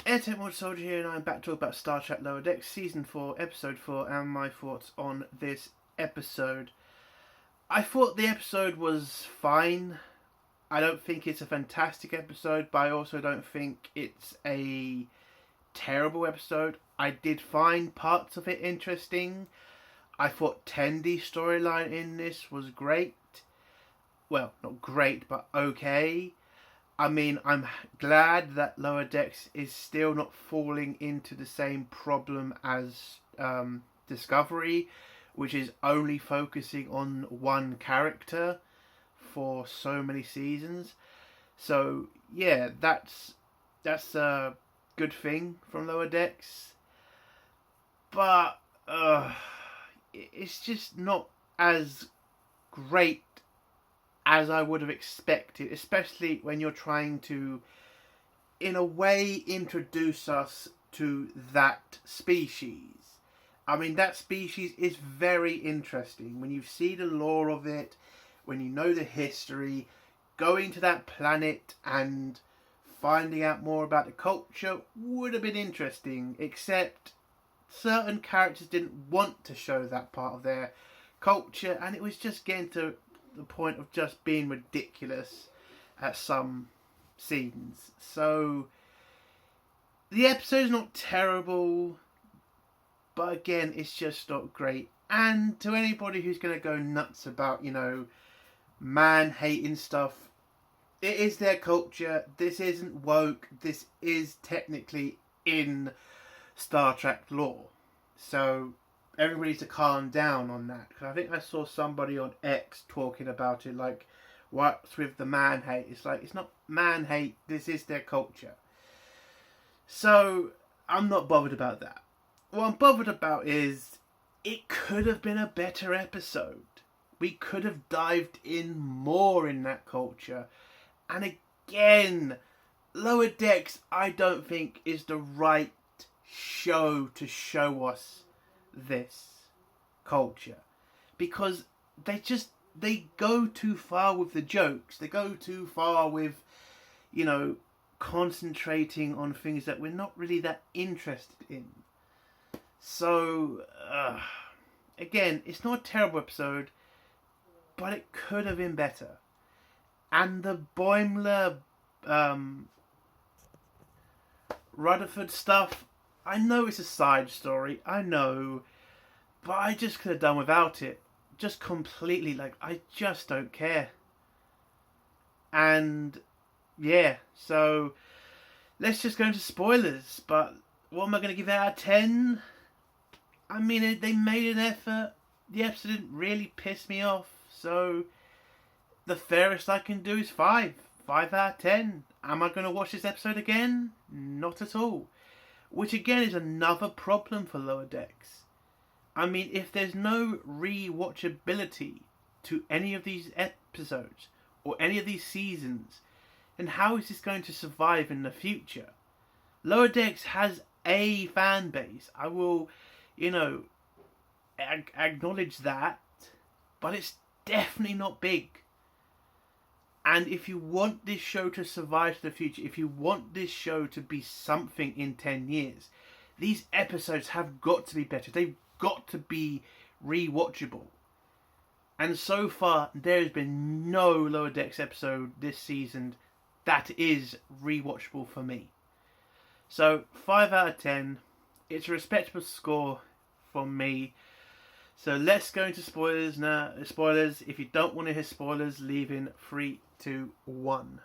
Airtech Soldier here, and I'm back to talk about Star Trek Lower Decks Season 4, Episode 4, and my thoughts on this episode. I thought the episode was fine. I don't think it's a fantastic episode, but I also don't think it's a terrible episode. I did find parts of it interesting. I thought Tendy's storyline in this was great. Well, not great, but okay. I mean, I'm glad that Lower Decks is still not falling into the same problem as Discovery, which is only focusing on one character for so many seasons. So yeah, that's a good thing from Lower Decks, but it's just not as great as I would have expected, especially when you're trying to, in a way, introduce us to that species. I mean, that species is very interesting. When you see the lore of it, when you know the history, going to that planet and finding out more about the culture would have been interesting, except certain characters didn't want to show that part of their culture, and it was just getting to the point of just being ridiculous at some scenes. So the episode's not terrible, but again, it's just not great. And to anybody who's going to go nuts about, man hating stuff, it is their culture. This isn't woke. This is technically in Star Trek lore. So everybody needs to calm down on that. Because I think I saw somebody on X talking about it, like, what's with the man hate? It's like, it's not man hate. This is their culture. So I'm not bothered about that. What I'm bothered about is it could have been a better episode. We could have dived in more in that culture. And again, Lower Decks, I don't think is the right show to show us this culture, because they go too far with the jokes. They go too far with, concentrating on things that we're not really that interested in. So again, it's not a terrible episode, but it could have been better. And the Boimler Rutherford stuff, I know it's a side story, I know, but I just could have done without it. Just completely, I just don't care. And yeah, so let's just go into spoilers. But what am I going to give it out of 10? I mean, they made an effort. The episode didn't really piss me off, so the fairest I can do is 5. 5 out of 10. Am I going to watch this episode again? Not at all. Which again is another problem for Lower Decks. I mean, if there's no rewatchability to any of these episodes or any of these seasons, then how is this going to survive in the future? Lower Decks has a fan base. I will, acknowledge that, but it's definitely not big. And if you want this show to survive to the future, if you want this show to be something in 10 years, these episodes have got to be better. They've got to be rewatchable. And so far, there has been no Lower Decks episode this season that is rewatchable for me. So 5 out of 10. It's a respectable score from me. So let's go into spoilers now. Spoilers. If you don't want to hear spoilers, leave in 3, 2, 1.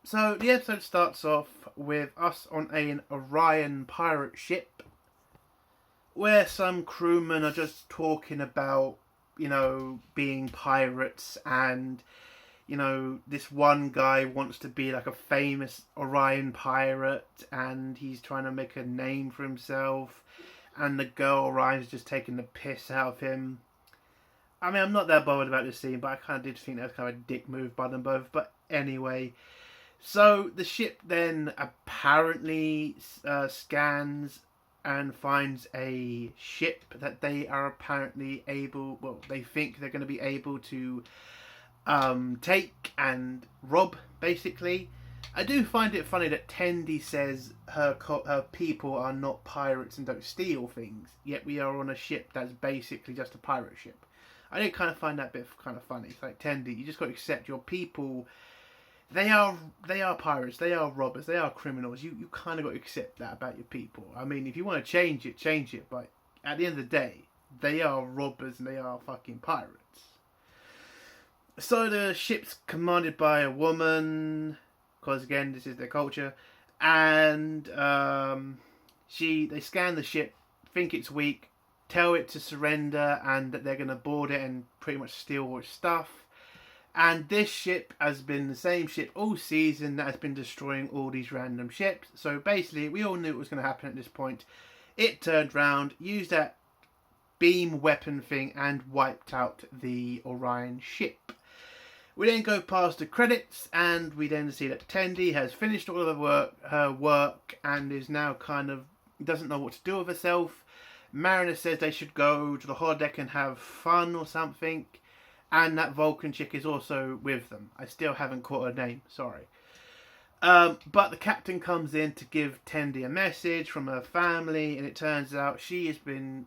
So the episode starts off with us on an Orion pirate ship, where some crewmen are just talking about, being pirates, and, this one guy wants to be like a famous Orion pirate, and he's trying to make a name for himself, and the girl Orion's just taking the piss out of him. I mean, I'm not that bothered about this scene, but I kind of did think that was kind of a dick move by them both. But anyway, so the ship then apparently scans and finds a ship that they are apparently able, well, they think they're going to be able to take and rob, basically. I do find it funny that Tendi says her people are not pirates and don't steal things, yet we are on a ship that's basically just a pirate ship. I did kind of find that bit kind of funny. It's like, Tendi, you just got to accept your people. They are pirates. They are robbers. They are criminals. You kind of got to accept that about your people. I mean, if you want to change it, change it. But at the end of the day, they are robbers and they are fucking pirates. So the ship's commanded by a woman, because again, this is their culture, and they scan the ship, think it's weak, tell it to surrender, and that they're going to board it and pretty much steal all its stuff. And this ship has been the same ship all season that has been destroying all these random ships. So basically, we all knew it was going to happen at this point. It turned round, used that beam weapon thing, and wiped out the Orion ship. We then go past the credits, and we then see that Tendi has finished all of her work, and is now kind of doesn't know what to do with herself. Mariner says they should go to the holodeck and have fun or something, and that Vulcan chick is also with them. I still haven't caught her name, sorry. But the captain comes in to give Tendi a message from her family, and it turns out she has been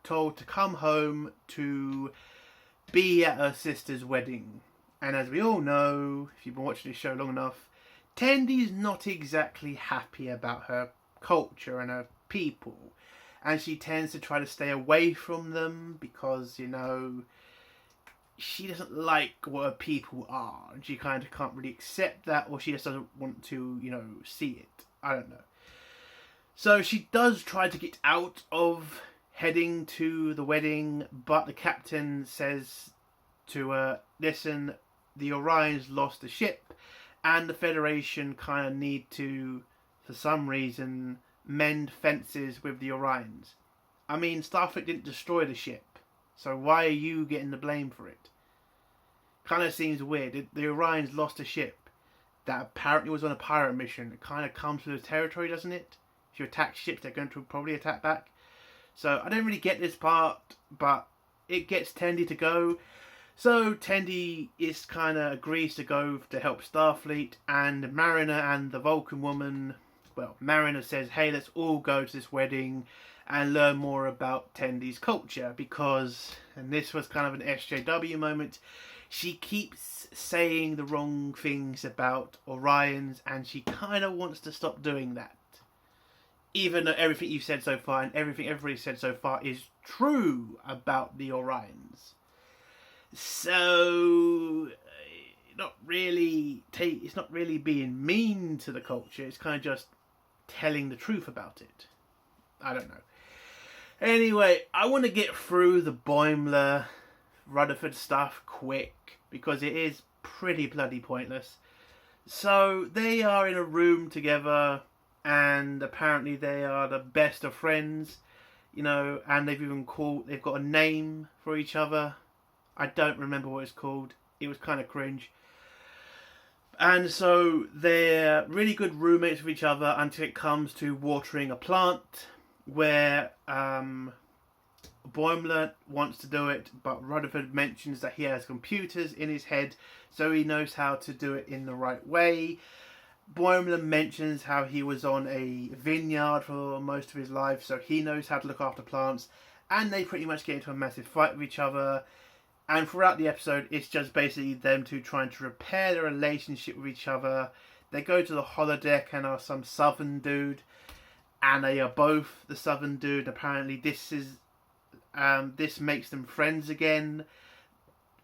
told to come home to be at her sister's wedding. And as we all know, if you've been watching this show long enough, Tendi's not exactly happy about her culture and her people. And she tends to try to stay away from them because, you know, she doesn't like what her people are. And she kind of can't really accept that, or she just doesn't want to, you know, see it. I don't know. So she does try to get out of heading to the wedding, but the captain says to her, listen, the Orions lost the ship, and the Federation kind of need to, for some reason, mend fences with the Orions. I mean, Starfleet didn't destroy the ship, so why are you getting the blame for it? Kind of seems weird. The Orions lost a ship that apparently was on a pirate mission. It kind of comes with the territory, doesn't it? If you attack ships, they're going to probably attack back. So I don't really get this part, but it gets Tendi to go. So Tendi is kind of agrees to go to help Starfleet, and Mariner and the Vulcan woman, well, Mariner says, hey, let's all go to this wedding and learn more about Tendi's culture, because, and this was kind of an SJW moment, she keeps saying the wrong things about Orions, and she kind of wants to stop doing that. Even though everything you've said so far and everything everybody's said so far is true about the Orions. So, it's not really being mean to the culture. It's kind of just telling the truth about it. I don't know. Anyway, I want to get through the Boimler Rutherford stuff quick, because it is pretty bloody pointless. So, they are in a room together, and apparently they are the best of friends, you know, and they've got a name for each other. I don't remember what it's called. It was kind of cringe. And so they're really good roommates with each other until it comes to watering a plant, where Boimler wants to do it, but Rutherford mentions that he has computers in his head, so he knows how to do it in the right way. Boimler mentions how he was on a vineyard for most of his life, so he knows how to look after plants, and they pretty much get into a massive fight with each other. And throughout the episode, it's just basically them two trying to repair their relationship with each other. They go to the holodeck and are some southern dude, and they are both the southern dude. Apparently this makes them friends again.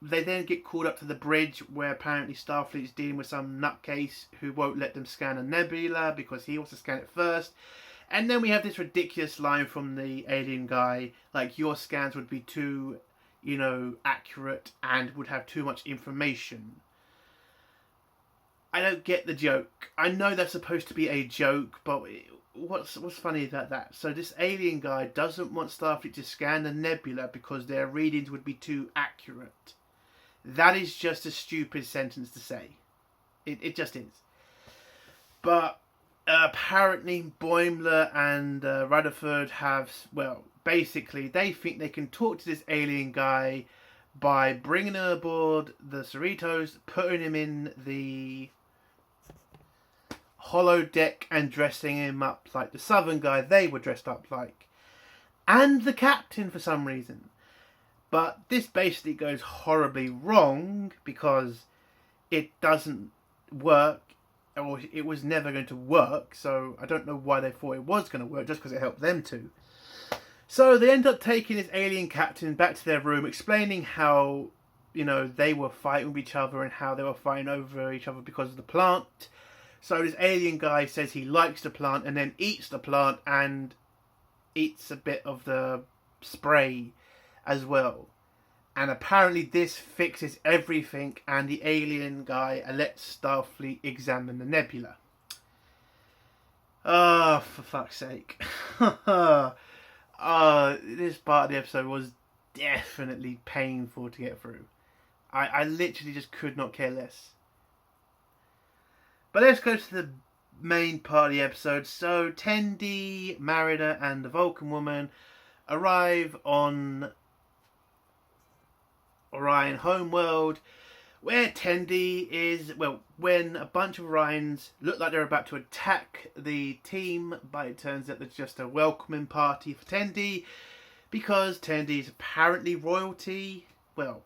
They then get called up to the bridge, where apparently Starfleet's dealing with some nutcase who won't let them scan a nebula because he wants to scan it first. And then we have this ridiculous line from the alien guy, like, your scans would be too, you know, accurate and would have too much information. I don't get the joke. I know that's supposed to be a joke, but what's funny about that? So this alien guy doesn't want Starfleet to scan the nebula because their readings would be too accurate. That is just a stupid sentence to say. It just is. But apparently Boimler and Rutherford have, well, basically they think they can talk to this alien guy by bringing him aboard the Cerritos, putting him in the holodeck and dressing him up like the Southern guy they were dressed up like. And the captain for some reason. But this basically goes horribly wrong because it doesn't work, or it was never going to work, so I don't know why they thought it was going to work, just because it helped them to. So they end up taking this alien captain back to their room, explaining how, they were fighting with each other and how they were fighting over each other because of the plant. So this alien guy says he likes the plant and then eats the plant and eats a bit of the spray as well. And apparently this fixes everything, and the alien guy lets Starfleet examine the nebula. Oh, for fuck's sake. This part of the episode was definitely painful to get through. I literally just could not care less. But let's go to the main part of the episode. So Tendi, Mariner, and the Vulcan woman arrive on Orion homeworld, where Tendi is, when a bunch of Orions look like they're about to attack the team, but it turns out it's just a welcoming party for Tendi, because Tendi is apparently royalty. Well,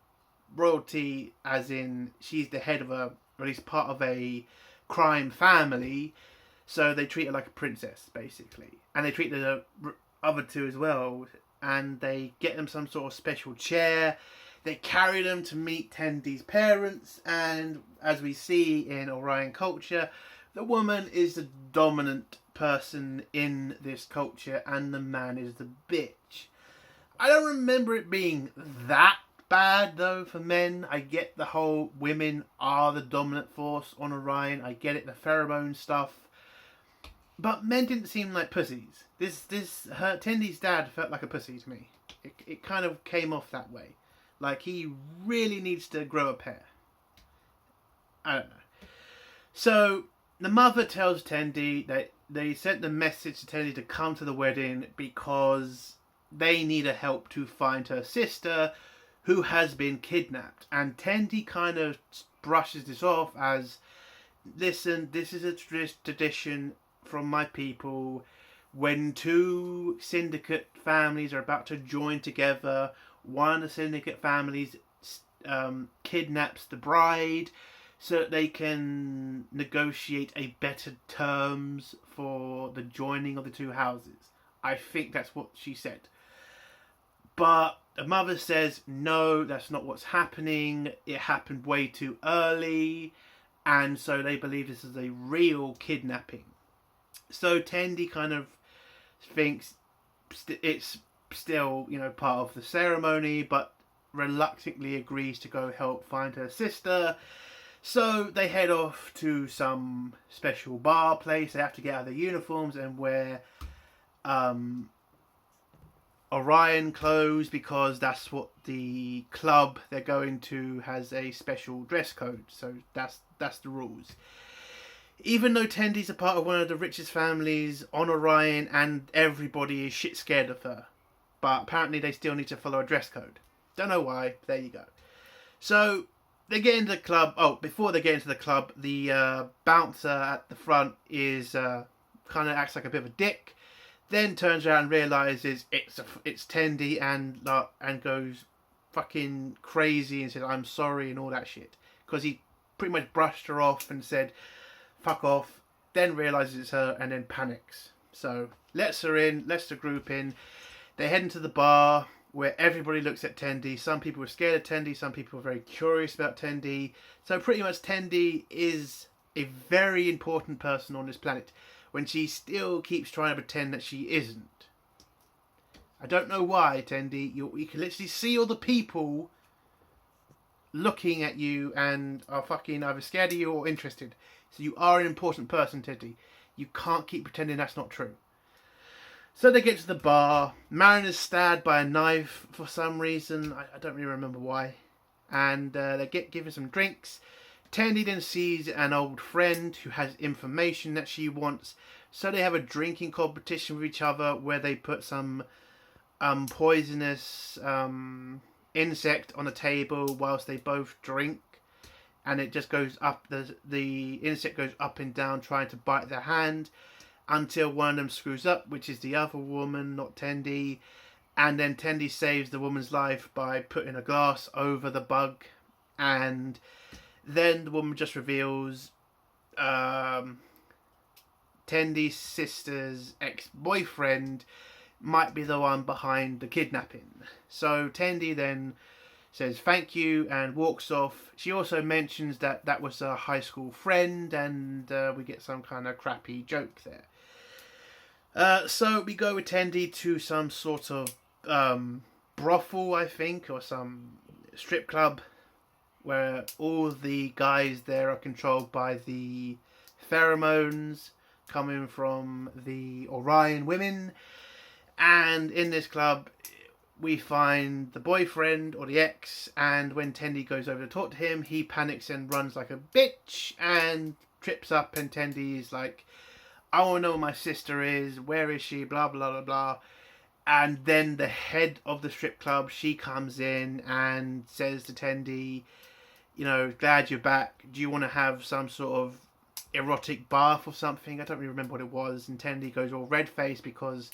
royalty as in she's the head of or at least part of a crime family, so they treat her like a princess, basically. And they treat the other two as well, and they get them some sort of special chair. They carry them to meet Tendi's parents, and as we see in Orion culture, the woman is the dominant person in this culture, and the man is the bitch. I don't remember it being that bad, though, for men. I get the whole women are the dominant force on Orion. I get it, the pheromone stuff. But men didn't seem like pussies. Tendi's dad felt like a pussy to me. It kind of came off that way. Like, he really needs to grow a pair. I don't know. So, the mother tells Tendi that they sent the message to Tendi to come to the wedding because they need her help to find her sister, who has been kidnapped. And Tendi kind of brushes this off as, listen, this is a tradition from my people. When two syndicate families are about to join together, one of the syndicate families kidnaps the bride so that they can negotiate a better terms for the joining of the two houses. I think that's what she said. But the mother says, no, that's not what's happening. It happened way too early. And so they believe this is a real kidnapping. So Tendi kind of thinks it's still, part of the ceremony, but reluctantly agrees to go help find her sister. So they head off to some special bar place. They have to get out of their uniforms and wear Orion clothes, because that's what the club they're going to has a special dress code. So that's the rules. Even though Tendi's a part of one of the richest families on Orion and everybody is shit scared of her. But apparently they still need to follow a dress code. Don't know why. There you go. So they get into the club. Oh, before they get into the club, the bouncer at the front is kind of acts like a bit of a dick. Then turns around and realizes it's Tendi and goes fucking crazy and says, I'm sorry and all that shit. Because he pretty much brushed her off and said, fuck off. Then realizes it's her and then panics. So lets her in, lets the group in. They head into the bar where everybody looks at Tendi. Some people are scared of Tendi. Some people are very curious about Tendi. So pretty much Tendi is a very important person on this planet, when she still keeps trying to pretend that she isn't. I don't know why, Tendi. You can literally see all the people looking at you and are fucking either scared of you or interested. So you are an important person, Tendi. You can't keep pretending that's not true. So they get to the bar. Mariner's stabbed by a knife for some reason. I don't really remember why. And they give her some drinks. Tendi then sees an old friend who has information that she wants. So they have a drinking competition with each other where they put some poisonous insect on the table whilst they both drink. and it just goes up. The insect goes up and down, trying to bite their hand, until one of them screws up, which is the other woman, not Tendi. And then Tendi saves the woman's life by putting a glass over the bug, and then the woman just reveals Tendi's sister's ex-boyfriend might be the one behind the kidnapping. So Tendi then says thank you and walks off. She also mentions that that was a high school friend, and we get some kind of crappy joke there. So we go with Tendi to some sort of brothel, I think, or some strip club, where all the guys there are controlled by the pheromones coming from the Orion women. And in this club we find the boyfriend or the ex, and when Tendi goes over to talk to him, he panics and runs like a bitch and trips up, and Tendi is like, I want to know where my sister is, where is she, blah blah blah blah. And then the head of the strip club, she comes in and says to Tendi, you know, glad you're back, do you want to have some sort of erotic bath or something? I don't really remember what it was. And Tendi goes all red-faced because,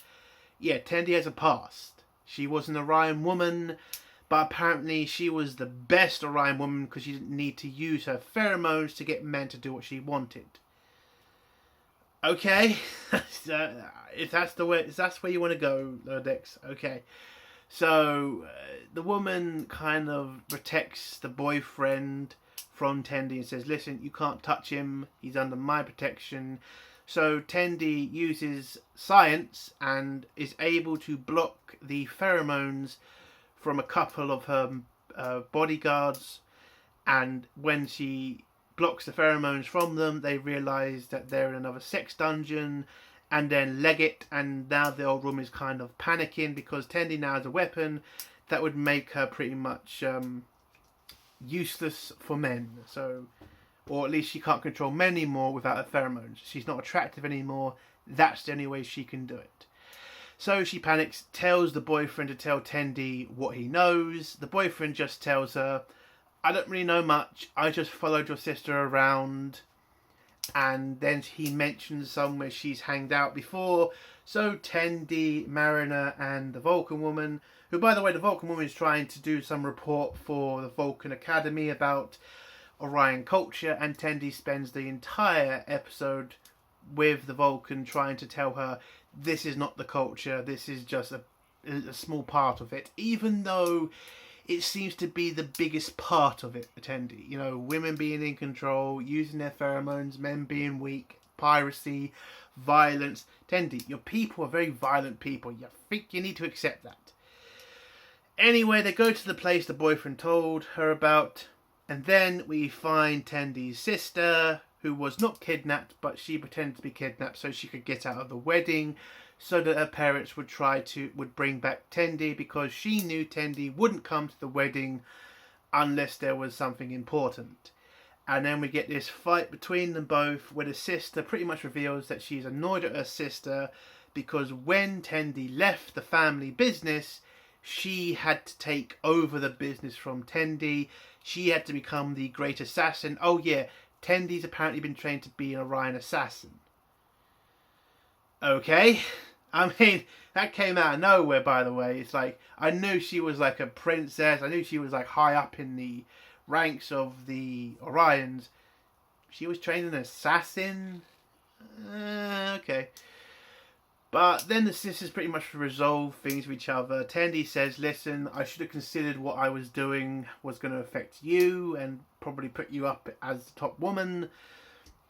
yeah, Tendi has a past. She was an Orion woman, but apparently she was the best Orion woman because she didn't need to use her pheromones to get men to do what she wanted. Okay, if that's where you want to go, Lodex. Okay, so the woman kind of protects the boyfriend from Tendi and says, listen, you can't touch him, he's under my protection. So Tendi uses science and is able to block the pheromones from a couple of her bodyguards, and when she blocks the pheromones from them, they realise that they're in another sex dungeon, and then leg it, and now the old woman is kind of panicking because Tendi now has a weapon that would make her pretty much useless for men. So, or at least she can't control men anymore without her pheromones. She's not attractive anymore. That's the only way she can do it. So she panics, tells the boyfriend to tell Tendi what he knows. The boyfriend just tells her, I don't really know much, I just followed your sister around. And then he mentions somewhere she's hanged out before. So Tendi, Mariner and the Vulcan woman, who by the way, the Vulcan woman is trying to do some report for the Vulcan Academy about Orion culture, and Tendi spends the entire episode with the Vulcan trying to tell her this is not the culture, this is just a small part of it, even though it seems to be the biggest part of it, Tendi. You know, women being in control, using their pheromones, men being weak, piracy, violence. Tendi, your people are very violent people. You think you need to accept that. Anyway, they go to the place the boyfriend told her about, and then we find Tendi's sister, who was not kidnapped, but she pretended to be kidnapped so she could get out of the wedding, so that her parents would bring back Tendi, because she knew Tendi wouldn't come to the wedding unless there was something important. And then we get this fight between them both, where the sister pretty much reveals that she's annoyed at her sister because when Tendi left the family business, she had to take over the business from Tendi. She had to become the great assassin. Oh yeah, Tendi's apparently been trained to be an Orion assassin. Okay. I mean, that came out of nowhere, by the way. It's like, I knew she was like a princess. I knew she was like high up in the ranks of the Orions. She was trained an assassin? Okay. But then the sisters pretty much resolve things with each other. Tendi says, listen, I should have considered what I was doing was going to affect you and probably put you up as the top woman.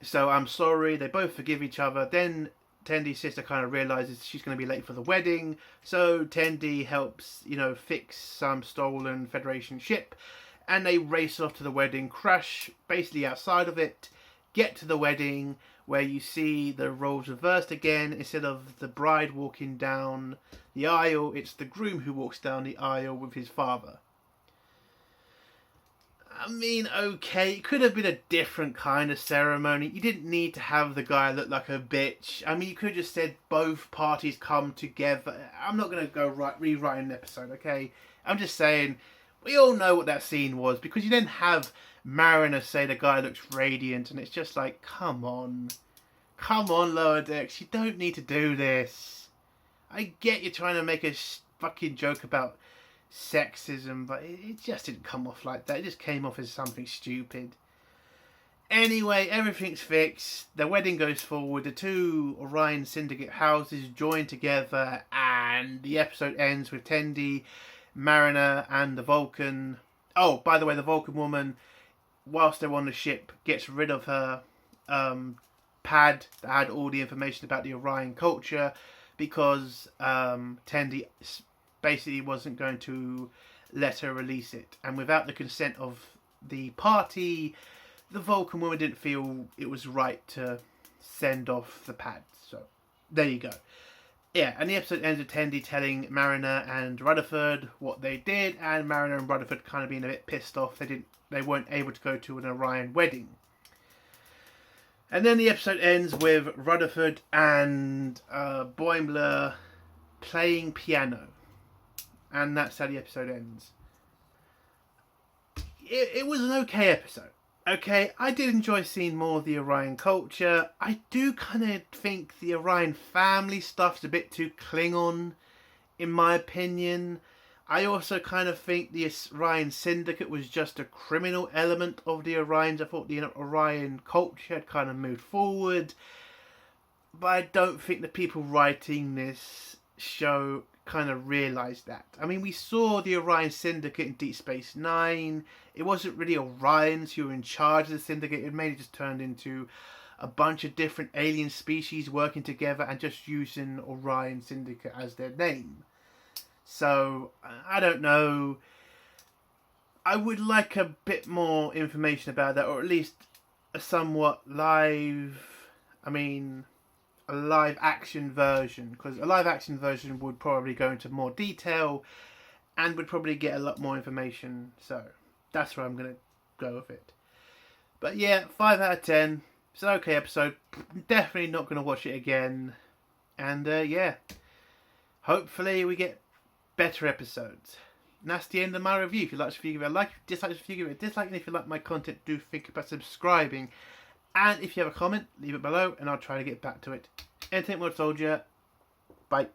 So I'm sorry. They both forgive each other. Then Tendi's sister kind of realizes she's going to be late for the wedding. So Tendi helps, fix some stolen Federation ship. And they race off to the wedding, crash basically outside of it, get to the wedding, where you see the roles reversed again. Instead of the bride walking down the aisle, it's the groom who walks down the aisle with his father. I mean, okay, it could have been a different kind of ceremony. You didn't need to have the guy look like a bitch. I mean, you could have just said both parties come together. I'm not going to go rewriting an episode, okay? I'm just saying, We all know what that scene was, because you then have Mariner say the guy looks radiant, and it's just like, come on. Come on, Lower Decks, you don't need to do this. I get you're trying to make a fucking joke about sexism, but it just didn't come off like that. It just came off as something stupid. Anyway, everything's fixed. The wedding goes forward. The two Orion Syndicate houses join together, and the episode ends with Tendi, Mariner, and the Vulcan. Oh, by the way, the Vulcan woman, whilst they're on the ship, gets rid of her pad that had all the information about the Orion culture, because Tendi basically wasn't going to let her release it. And without the consent of the party, the Vulcan woman didn't feel it was right to send off the pad. So, there you go. Yeah, and the episode ends with Tendi telling Mariner and Rutherford what they did, and Mariner and Rutherford kind of being a bit pissed off they weren't able to go to an Orion wedding. And then the episode ends with Rutherford and Boimler playing piano. And that's how the episode ends. It was an okay episode. Okay, I did enjoy seeing more of the Orion culture. I do kind of think the Orion family stuff's a bit too Klingon, in my opinion. I also kind of think the Orion Syndicate was just a criminal element of the Orions. I thought the Orion culture had kind of moved forward. But I don't think the people writing this show kind of realised that. I mean, we saw the Orion Syndicate in Deep Space Nine. It wasn't really Orions who were in charge of the Syndicate. It mainly just turned into a bunch of different alien species working together and just using Orion Syndicate as their name. So, I don't know. I would like a bit more information about that, or at least a somewhat a live action version, because a live action version would probably go into more detail and would probably get a lot more information. So that's where I'm going to go with it. But yeah, 5 out of 10. It's an okay episode. Definitely not going to watch it again. And yeah, hopefully we get better episodes. And that's the end of my review. If you like this video, give it a like. If you dislike this video, give it a dislike. And if you like my content, do think about subscribing. And if you have a comment, leave it below and I'll try to get back to it. Anything more, soldier. Bye.